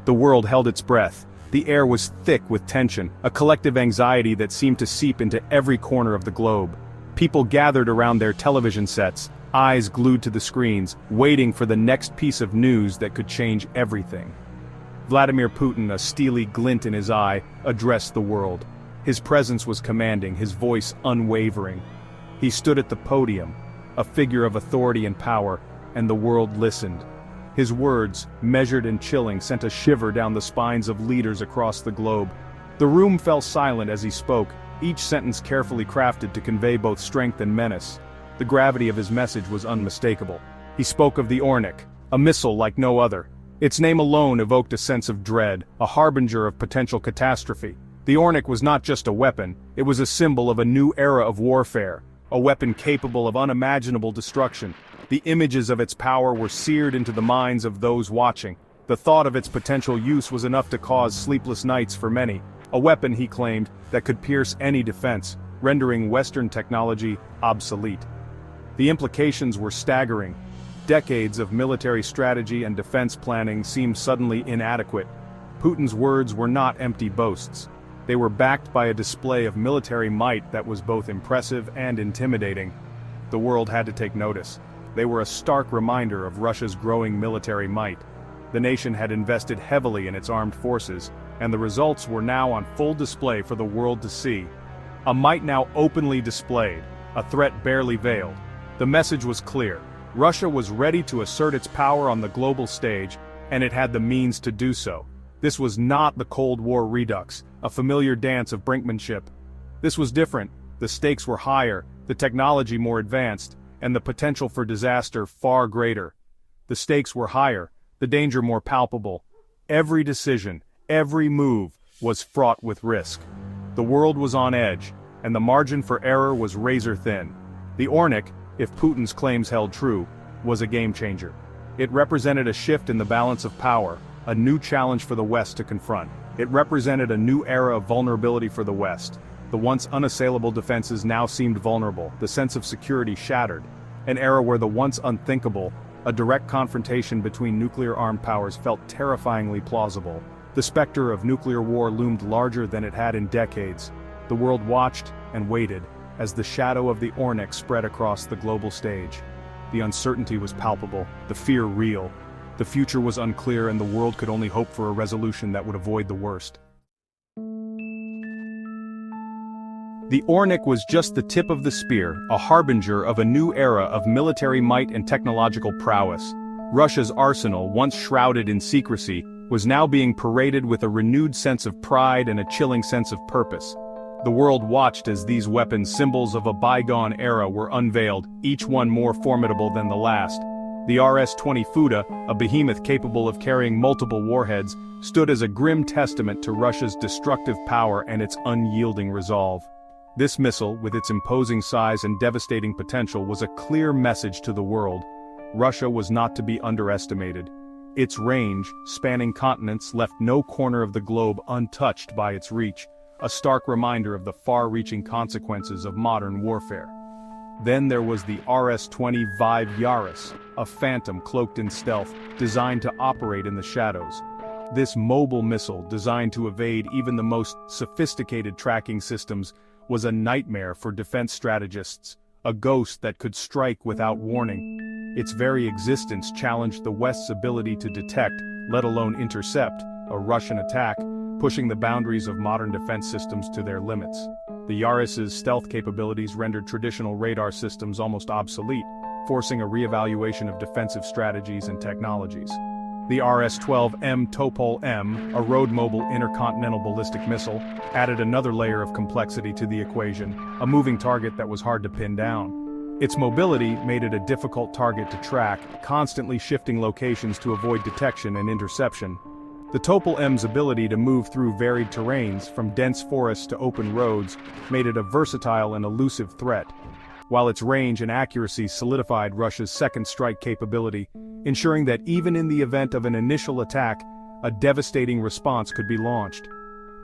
The world held its breath. The air was thick with tension, a collective anxiety that seemed to seep into every corner of the globe. People gathered around their television sets, eyes glued to the screens, waiting for the next piece of news that could change everything. Vladimir Putin, a steely glint in his eye, addressed the world. His presence was commanding, his voice unwavering. He stood at the podium, a figure of authority and power, and the world listened. His words, measured and chilling, sent a shiver down the spines of leaders across the globe. The room fell silent as he spoke, each sentence carefully crafted to convey both strength and menace. The gravity of his message was unmistakable. He spoke of the Ornik, a missile like no other. Its name alone evoked a sense of dread, a harbinger of potential catastrophe. The Ornik was not just a weapon, it was a symbol of a new era of warfare, a weapon capable of unimaginable destruction. The images of its power were seared into the minds of those watching. The thought of its potential use was enough to cause sleepless nights for many. A weapon, he claimed, that could pierce any defense, rendering Western technology obsolete. The implications were staggering. Decades of military strategy and defense planning seemed suddenly inadequate. Putin's words were not empty boasts. They were backed by a display of military might that was both impressive and intimidating. The world had to take notice. They were a stark reminder of Russia's growing military might. The nation had invested heavily in its armed forces, and the results were now on full display for the world to see. A might now openly displayed, a threat barely veiled. The message was clear. Russia was ready to assert its power on the global stage, and it had the means to do so. This was not the Cold War redux, a familiar dance of brinkmanship. This was different. The stakes were higher, the technology more advanced, and the potential for disaster far greater. The stakes were higher, the danger more palpable. Every decision, every move, was fraught with risk. The world was on edge, and the margin for error was razor thin. The Ornik, if Putin's claims held true, was a game-changer. It represented a shift in the balance of power, a new challenge for the West to confront. It represented a new era of vulnerability for the West. The once unassailable defenses now seemed vulnerable, the sense of security shattered. An era where the once unthinkable, a direct confrontation between nuclear-armed powers, felt terrifyingly plausible. The specter of nuclear war loomed larger than it had in decades. The world watched and waited as the shadow of the Ornik spread across the global stage. The uncertainty was palpable, the fear real. The future was unclear, and the world could only hope for a resolution that would avoid the worst. The Ornik was just the tip of the spear, a harbinger of a new era of military might and technological prowess. Russia's arsenal, once shrouded in secrecy, was now being paraded with a renewed sense of pride and a chilling sense of purpose. The world watched as these weapons, symbols of a bygone era, were unveiled, each one more formidable than the last. The RS-20 Fuda, a behemoth capable of carrying multiple warheads, stood as a grim testament to Russia's destructive power and its unyielding resolve. This missile, with its imposing size and devastating potential, was a clear message to the world. Russia was not to be underestimated. Its range, spanning continents, left no corner of the globe untouched by its reach, a stark reminder of the far-reaching consequences of modern warfare. Then there was the RS-20V Yaris, a phantom cloaked in stealth, designed to operate in the shadows. This mobile missile, designed to evade even the most sophisticated tracking systems, was a nightmare for defense strategists, a ghost that could strike without warning. Its very existence challenged the West's ability to detect, let alone intercept, a Russian attack, pushing the boundaries of modern defense systems to their limits. The Yaris's stealth capabilities rendered traditional radar systems almost obsolete, forcing a re-evaluation of defensive strategies and technologies. The RS-12M Topol M, a road-mobile intercontinental ballistic missile, added another layer of complexity to the equation, a moving target that was hard to pin down. Its mobility made it a difficult target to track, constantly shifting locations to avoid detection and interception. The Topol M's ability to move through varied terrains, from dense forests to open roads, made it a versatile and elusive threat, while its range and accuracy solidified Russia's second strike capability, ensuring that even in the event of an initial attack, a devastating response could be launched.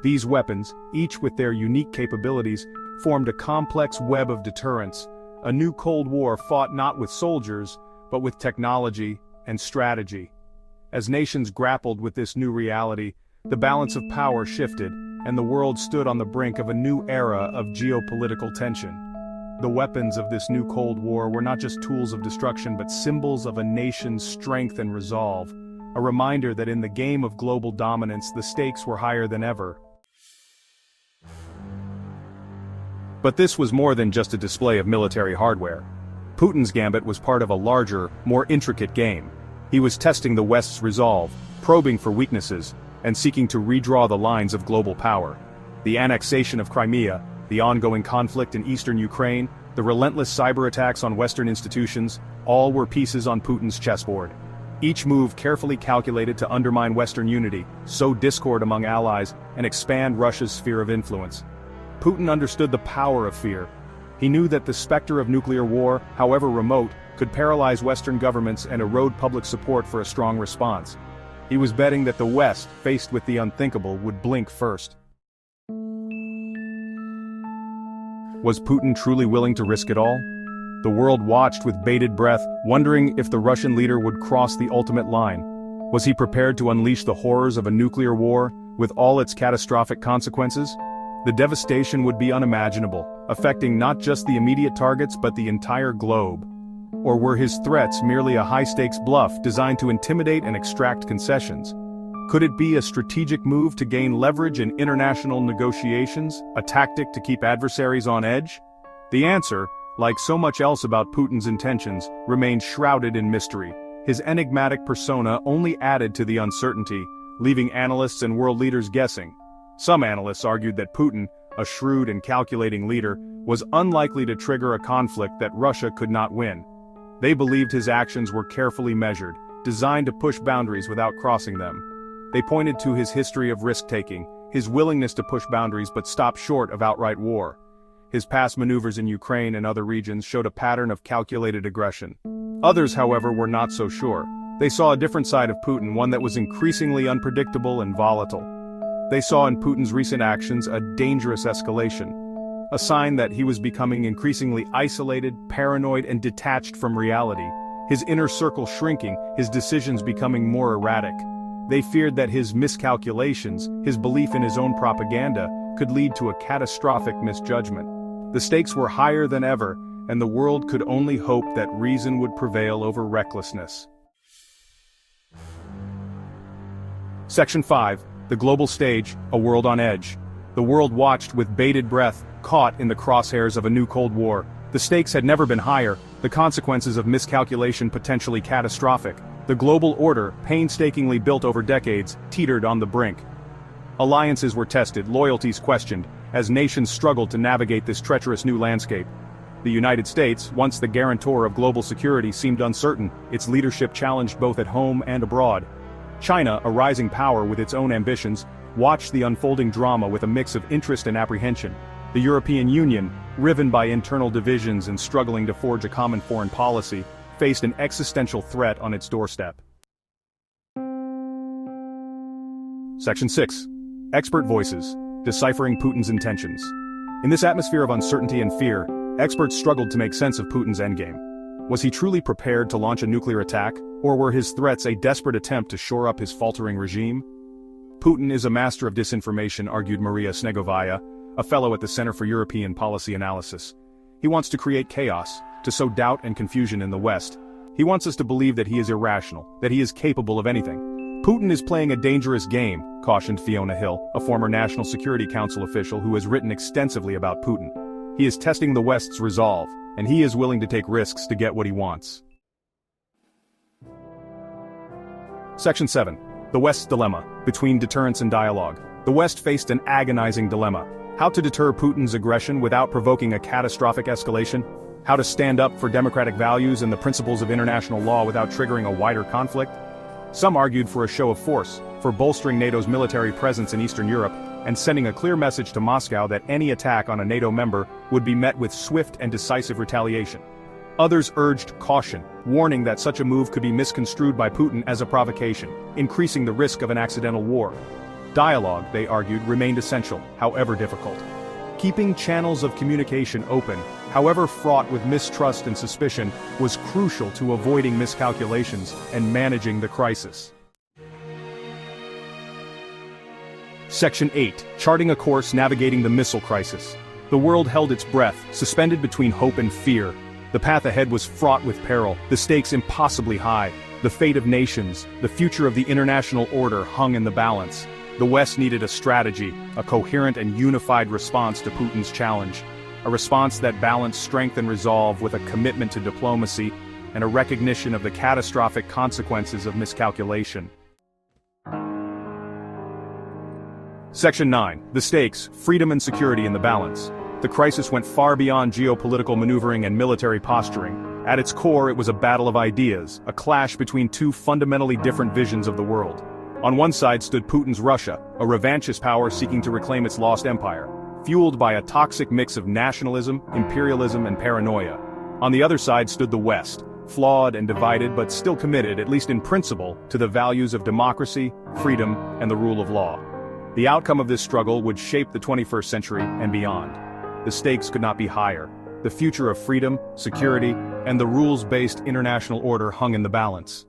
These weapons, each with their unique capabilities, formed a complex web of deterrence, a new Cold War fought not with soldiers, but with technology and strategy. As nations grappled with this new reality, the balance of power shifted, and the world stood on the brink of a new era of geopolitical tension. The weapons of this new Cold War were not just tools of destruction but symbols of a nation's strength and resolve, a reminder that in the game of global dominance the stakes were higher than ever. But this was more than just a display of military hardware. Putin's gambit was part of a larger, more intricate game. He was testing the West's resolve, probing for weaknesses, and seeking to redraw the lines of global power. The annexation of Crimea, the ongoing conflict in eastern Ukraine, the relentless cyber attacks on Western institutions, all were pieces on Putin's chessboard. Each move carefully calculated to undermine Western unity, sow discord among allies, and expand Russia's sphere of influence. Putin understood the power of fear. He knew that the specter of nuclear war, however remote, could paralyze Western governments and erode public support for a strong response. He was betting that the West, faced with the unthinkable, would blink first. Was Putin truly willing to risk it all? The world watched with bated breath, wondering if the Russian leader would cross the ultimate line. Was he prepared to unleash the horrors of a nuclear war, with all its catastrophic consequences? The devastation would be unimaginable, affecting not just the immediate targets but the entire globe. Or were his threats merely a high-stakes bluff designed to intimidate and extract concessions? Could it be a strategic move to gain leverage in international negotiations, a tactic to keep adversaries on edge? The answer, like so much else about Putin's intentions, remained shrouded in mystery. His enigmatic persona only added to the uncertainty, leaving analysts and world leaders guessing. Some analysts argued that Putin, a shrewd and calculating leader, was unlikely to trigger a conflict that Russia could not win. They believed his actions were carefully measured, designed to push boundaries without crossing them. They pointed to his history of risk-taking, his willingness to push boundaries but stop short of outright war. His past maneuvers in Ukraine and other regions showed a pattern of calculated aggression. Others, however, were not so sure. They saw a different side of Putin, one that was increasingly unpredictable and volatile. They saw in Putin's recent actions a dangerous escalation, a sign that he was becoming increasingly isolated, paranoid, and detached from reality. His inner circle shrinking, his decisions becoming more erratic. They feared that his miscalculations, his belief in his own propaganda, could lead to a catastrophic misjudgment. The stakes were higher than ever, and the world could only hope that reason would prevail over recklessness. Section 5. The Global Stage, A World on Edge. The world watched with bated breath, caught in the crosshairs of a new Cold War. The stakes had never been higher, the consequences of miscalculation potentially catastrophic. The global order, painstakingly built over decades, teetered on the brink. Alliances were tested, loyalties questioned, as nations struggled to navigate this treacherous new landscape. The United States, once the guarantor of global security, seemed uncertain, its leadership challenged both at home and abroad. China, a rising power with its own ambitions, watched the unfolding drama with a mix of interest and apprehension. The European Union, riven by internal divisions and struggling to forge a common foreign policy, faced an existential threat on its doorstep. Section 6. Expert Voices, Deciphering Putin's Intentions. In this atmosphere of uncertainty and fear, experts struggled to make sense of Putin's endgame. Was he truly prepared to launch a nuclear attack, or were his threats a desperate attempt to shore up his faltering regime? Putin is a master of disinformation, argued Maria Snegovaya, a fellow at the Center for European Policy Analysis. He wants to create chaos, to sow doubt and confusion in the West. He wants us to believe that he is irrational, that he is capable of anything. Putin is playing a dangerous game, cautioned Fiona Hill, a former National Security Council official who has written extensively about Putin. He is testing the West's resolve, and he is willing to take risks to get what he wants. Section 7. The West's Dilemma, Between Deterrence and Dialogue. The West faced an agonizing dilemma. How to deter Putin's aggression without provoking a catastrophic escalation? How to stand up for democratic values and the principles of international law without triggering a wider conflict? Some argued for a show of force, for bolstering NATO's military presence in Eastern Europe, and sending a clear message to Moscow that any attack on a NATO member would be met with swift and decisive retaliation. Others urged caution, warning that such a move could be misconstrued by Putin as a provocation, increasing the risk of an accidental war. Dialogue, they argued, remained essential, however difficult. Keeping channels of communication open, however fraught with mistrust and suspicion, was crucial to avoiding miscalculations and managing the crisis. Section 8. Charting a course navigating the missile crisis. The world held its breath, suspended between hope and fear. The path ahead was fraught with peril, the stakes impossibly high. The fate of nations, the future of the international order hung in the balance. The West needed a strategy, a coherent and unified response to Putin's challenge. A response that balanced strength and resolve with a commitment to diplomacy and a recognition of the catastrophic consequences of miscalculation. Section 9. The stakes, freedom and security in the balance. The crisis went far beyond geopolitical maneuvering and military posturing. At its core, it was a battle of ideas, a clash between two fundamentally different visions of the world. On one side stood Putin's Russia, a revanchist power seeking to reclaim its lost empire, fueled by a toxic mix of nationalism, imperialism, and paranoia. On the other side stood the West, flawed and divided but still committed, at least in principle, to the values of democracy, freedom, and the rule of law. The outcome of this struggle would shape the 21st century and beyond. The stakes could not be higher. The future of freedom, security, and the rules-based international order hung in the balance.